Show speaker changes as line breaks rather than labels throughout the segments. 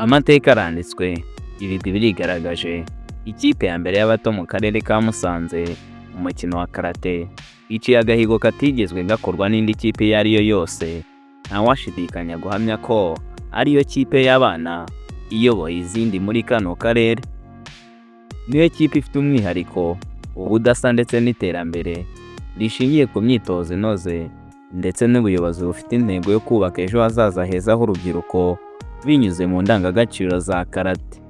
Amateka aranditswe, ibigwi birigaragaje. Ikipe ya mbere y'abato mu karere ka Musanze mu mukino wa karate iciye agahigo katigezwe gakorwa n'indi kipe iyo ari yo yose. Ntawashidikanya guhamya ko ariyo kipe y'abana iyoboye izindi muri kano karere. Niyo kipe ifite umwihariko, ubudasa ndetse n'iterambere rishingiye ku myitozo inoze ndetse n'ubuyobozi bufite intego yo kubaka ejo hazaza heza h'urubyiruko binyuze mu ndangagaciro za karate.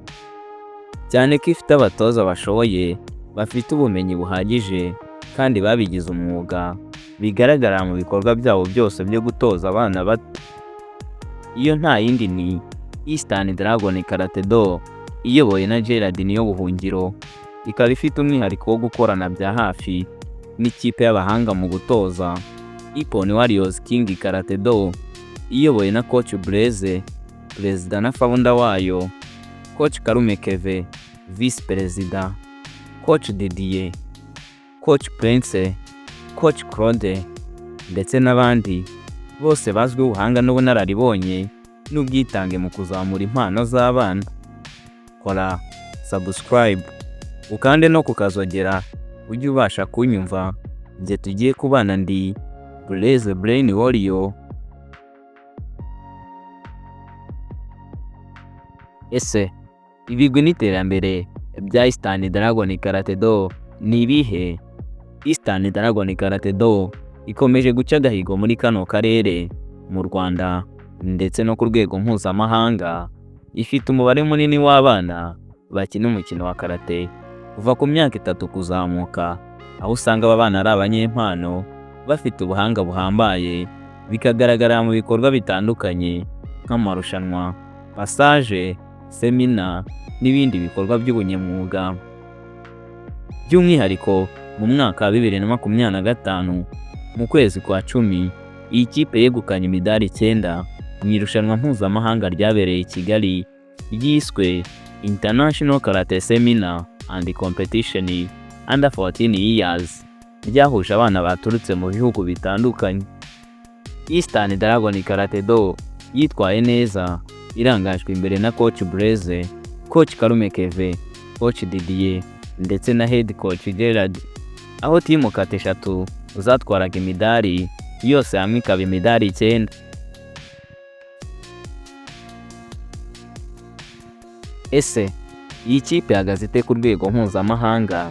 Cyane ko ifite abatoza bashoboye, bafite ubumenyi buhagije kandi babigize umwuga, bigaragara mu bikorwa byabo byose byo gutoza abana bato. Iyo nta yindi ni Eastern Dragon Karate Do iyobowe na Gerard niyo buhungiro, ikaba ifite umwihariko wo gukorana bya hafi n'ikipe y'abahanga mu gutoza Ipon Warriors King Karate Do iyobowe na Coach Blaise, Perezida na founder wayo, Coach Karume Keve, Vice Perezida, Coach Didier, Coach Prince, Coach Claude ndetse n'abandi bose bazwiho ubuhanga n'ubunararibonye n'ubwitange mu kuzamura impano z'abana. Kora subscribe ukande no kukazogera ujye ubasha kunyumva njye tugiye kubana ndi Blaise Brain Warrior. Ese ibigwi n'iterambere bya Eastern Dragon Karate Do ni ibihe? Eastern Dragon Karate Do ikomeje guca agahigo muri kano karere mu Rwanda ndetse no ku rwego mpuzamahanga. Ifite umubare munini w'abana bakina umukino wa karate kuva ku myaka 3 kuzamuka, aho usanga aba bana ari abanyempano bafite ubuhanga buhambaye, bikagaragara mu bikorwa bitandukanye nk'amarushanwa, passage, semina n'ibindi bikorwa by'ubunyamwuga. By'umwihariko mu mwaka wa 2025 mu kwezi kwa 10 iyi kipe yegukanye imidari 9 mu irushanwa mpuzamahanga ryabereye i Kigali ryiswe International Karate Seminar and Competition Under 14 Years, ryahuje abana baturutse mu bihugu bitandukanye. Eastern Dragon Karate Do yitwaye neza, irangajwe imbere na Coach Blaise, Coach Karume Keve, Coach Didier ndetse na Head Coach Gerard, aho timu kate 3 uzatwaraga imidari yose hamwe ikaba imidari 9. Ese iyi kipe ihagaze ite ku rwego mpuzamahanga?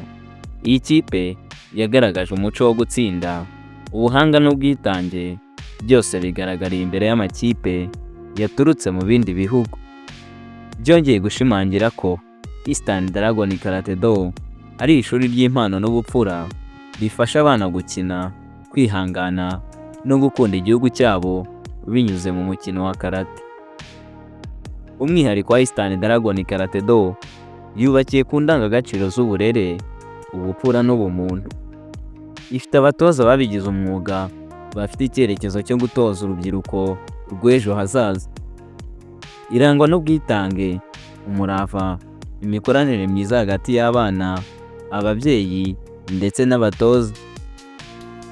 Iyi kipe yagaragaje umuco wo gutsinda, ubuhanga n'ubwitange, byose bigaragariye imbere y'amakipe yaturutse mu bindi bihugu. Byongeye gushimangira ko Eastern Dragon Karate Do ari ishuri ry'impano n'ubupfura rifasha abana gukina, kwihangana no gukunda igihugu cyabo binyuze mu mukino wa karate. Umwihariko wa Eastern Dragon Karate Do yubakiye ku ndangagaciro z'uburere, ubupfura n'ubumuntu. Ifite abatoza babigize umwuga, bafite icyerekezo cyo gutoza urubyiruko rw'ejo hazaza. Irangwa n'ubwitange, umurava, imikoranire myiza hagati y'abana, ababyeyi ndetse n'abatoza.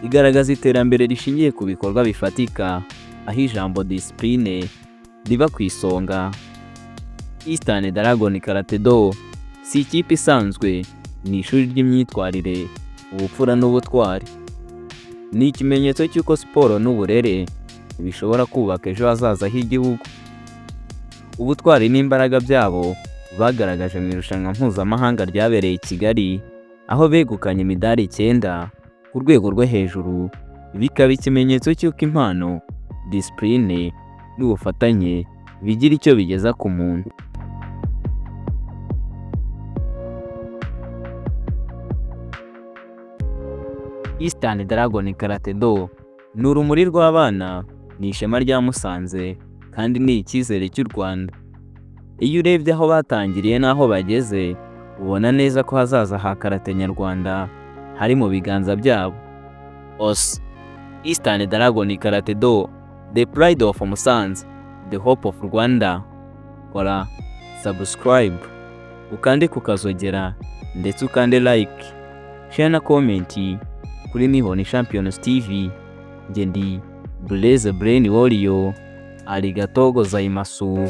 Igaragaza iterambere rishingiye ku bikorwa bifatika, aho ijambo disipuline riba ku isonga. Eastern Dragon Karate Do si ikipe isanzwe, ni ishuri ry'imyitwarire, ubupfura n'ubutwari. Ni ikimenyetso cy'uko siporo n'uburere bishobora kubaka ejo hazaza h'igihugu. Ubutwari n'imbaraga byabo bagaragaje mu irushanwa mpuzamahanga ryabereye i Kigali, aho begukanye imidari 9 ku rwego rwo hejuru, bikaba ikimenyetso cy'uko impano, disipuline n'ubufatanye bigira icyo bigeza ku muntu. Eastern Dragon Karate Do ni urumuri rw'abana, ni ishema rya Musanze kandi ni icyizere cy'u Rwanda. Iyo urebye aho batangiriye n'aho bageze, ubona neza ko hazaza ha karate nyarwanda hari mu biganza byabo. Eastern Dragon Karate Do, the pride of Musanze, the hope of Rwanda. Kora subscribe ukande kukazogera ndetse ukande like, share na comment kuri Nihoni Champions TV. Njye ndi Blaise Brain Warrior. Arigato gozaimasu.